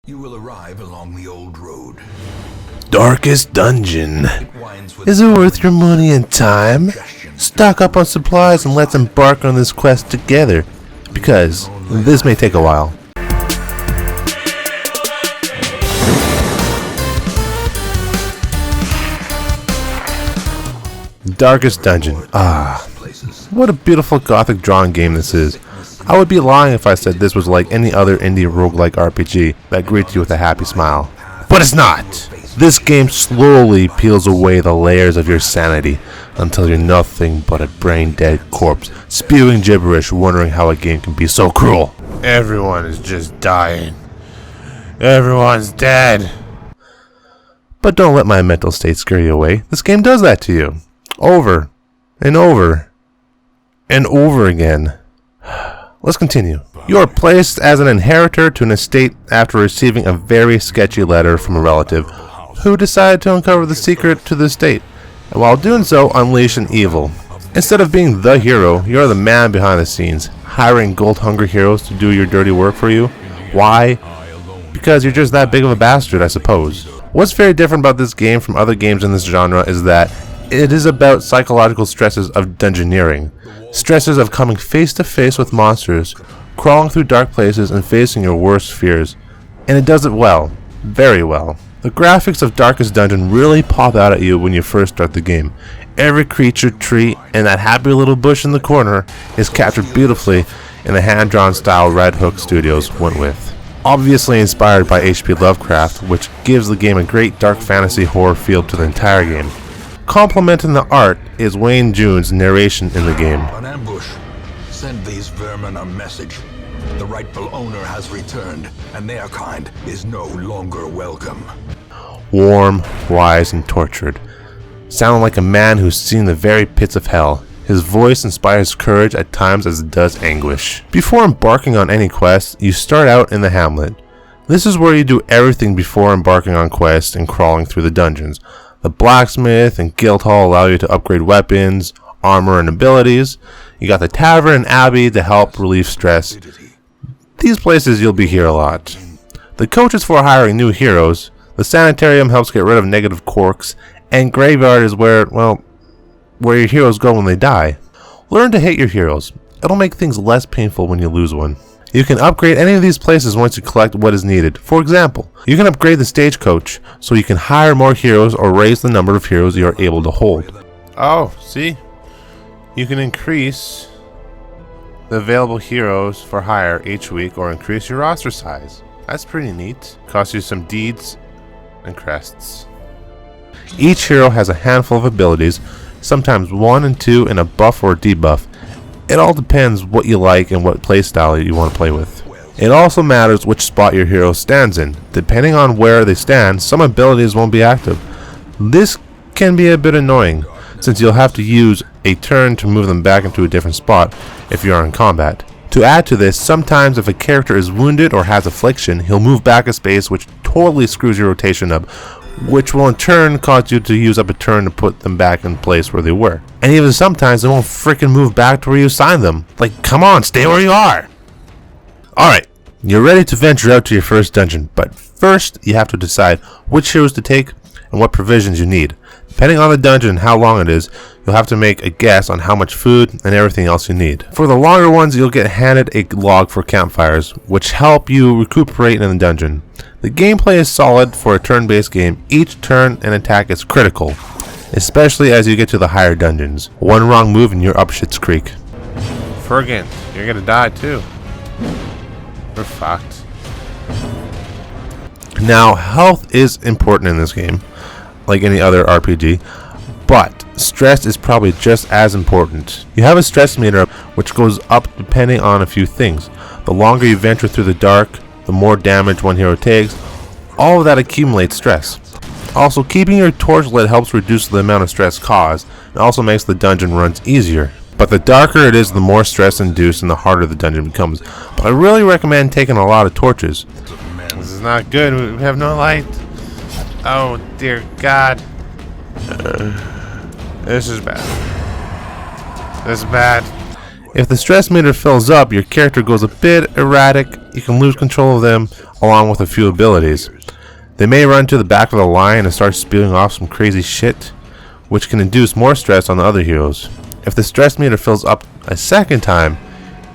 You will arrive along the old road. Darkest Dungeon. Is it worth your money and time? Stock up on supplies and let's embark on this quest together, because this may take a while. Darkest Dungeon. What a beautiful gothic drawing game this is. I would be lying if I said this was like any other indie roguelike RPG that greets you with a happy smile. But it's not! This game slowly peels away the layers of your sanity until you're nothing but a brain-dead corpse, spewing gibberish, wondering how a game can be so cruel. Everyone is just dying. Everyone's dead. But don't let my mental state scare you away. This game does that to you. Over and over and over again. Let's continue. You are placed as an inheritor to an estate after receiving a very sketchy letter from a relative who decided to uncover the secret to the estate, and while doing so, unleash an evil. Instead of being the hero, you are the man behind the scenes, hiring gold-hungry heroes to do your dirty work for you. Why? Because you're just that big of a bastard, I suppose. What's very different about this game from other games in this genre is that it is about psychological stresses of dungeoneering. Stresses of coming face to face with monsters, crawling through dark places and facing your worst fears. And it does it well. Very well. The graphics of Darkest Dungeon really pop out at you when you first start the game. Every creature, tree, and that happy little bush in the corner is captured beautifully in the hand-drawn style Red Hook Studios went with. Obviously inspired by HP Lovecraft, which gives the game a great dark fantasy horror feel to the entire game. Complementing the art is Wayne June's narration in the game. An ambush. Send these vermin a message. The rightful owner has returned, and their kind is no longer welcome. Warm, wise, and tortured. Sounding like a man who's seen the very pits of hell. His voice inspires courage at times as it does anguish. Before embarking on any quest, you start out in the hamlet. This is where you do everything before embarking on quests and crawling through the dungeons. The blacksmith and guild hall allow you to upgrade weapons, armor, and abilities. You got the tavern and abbey to help relieve stress. These places you'll be here a lot. The coach is for hiring new heroes. The sanitarium helps get rid of negative quirks. And graveyard is where your heroes go when they die. Learn to hate your heroes. It'll make things less painful when you lose one. You can upgrade any of these places once you collect what is needed. For example, you can upgrade the stagecoach so you can hire more heroes or raise the number of heroes you are able to hold. Oh, see? You can increase the available heroes for hire each week or increase your roster size. That's pretty neat. Costs you some deeds and crests. Each hero has a handful of abilities, sometimes 1 and 2 in a buff or debuff. It all depends what you like and what playstyle you want to play with. It also matters which spot your hero stands in. Depending on where they stand, some abilities won't be active. This can be a bit annoying, since you'll have to use a turn to move them back into a different spot if you are in combat. To add to this, sometimes if a character is wounded or has affliction, he'll move back a space, which totally screws your rotation up, which will in turn cause you to use up a turn to put them back in place where they were. And even sometimes they won't freaking move back to where you assigned them. Like, come on, stay where you are! Alright, you're ready to venture out to your first dungeon, but first you have to decide which heroes to take and what provisions you need. Depending on the dungeon and how long it is, you'll have to make a guess on how much food and everything else you need. For the longer ones, you'll get handed a log for campfires, which help you recuperate in the dungeon. The gameplay is solid for a turn-based game. Each turn and attack is critical, especially as you get to the higher dungeons. One wrong move and you're up shit's creek. Fergant, you're gonna die too. We're fucked. Now, health is important in this game, like any other RPG, but stress is probably just as important. You have a stress meter which goes up depending on a few things. The longer you venture through the dark, the more damage one hero takes. All of that accumulates stress. Also, keeping your torch lit helps reduce the amount of stress caused, and also makes the dungeon runs easier. But the darker it is, the more stress induced and the harder the dungeon becomes. But I really recommend taking a lot of torches. This is not good, we have no light. Oh dear God. This is bad. This is bad. If the stress meter fills up, your character goes a bit erratic. You can lose control of them along with a few abilities. They may run to the back of the line and start spewing off some crazy shit, which can induce more stress on the other heroes. If the stress meter fills up a second time,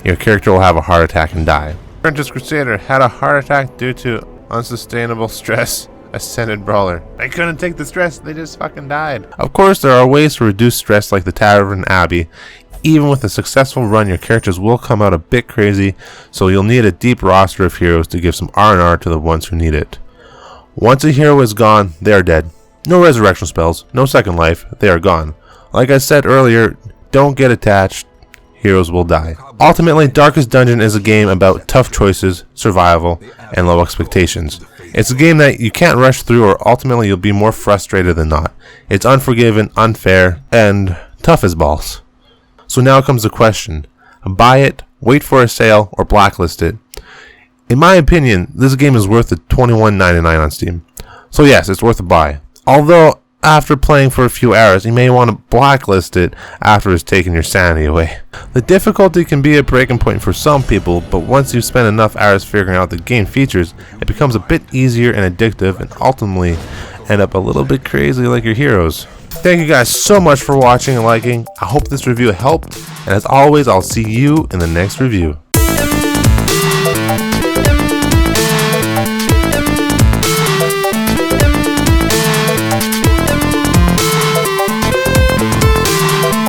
your character will have a heart attack and die. Apprentice Crusader had a heart attack due to unsustainable stress. Ascended Brawler. They couldn't take the stress, they just fucking died. Of course, there are ways to reduce stress like the Tavern Abbey. Even with a successful run, your characters will come out a bit crazy, so you'll need a deep roster of heroes to give some R&R to the ones who need it. Once a hero is gone, they are dead. No resurrection spells, no second life, they are gone. Like I said earlier, don't get attached, heroes will die. Ultimately, Darkest Dungeon is a game about tough choices, survival, and low expectations. It's a game that you can't rush through or ultimately you'll be more frustrated than not. It's unforgiving, unfair, and tough as balls. So now comes the question. Buy it, wait for a sale, or blacklist it. In my opinion, this game is worth the $21.99 on Steam. So yes, it's worth a buy. Although, after playing for a few hours, you may want to blacklist it after it's taken your sanity away. The difficulty can be a breaking point for some people, but once you've spent enough hours figuring out the game features, it becomes a bit easier and addictive and ultimately end up a little bit crazy like your heroes. Thank you guys so much for watching and liking. I hope this review helped, and as always, I'll see you in the next review.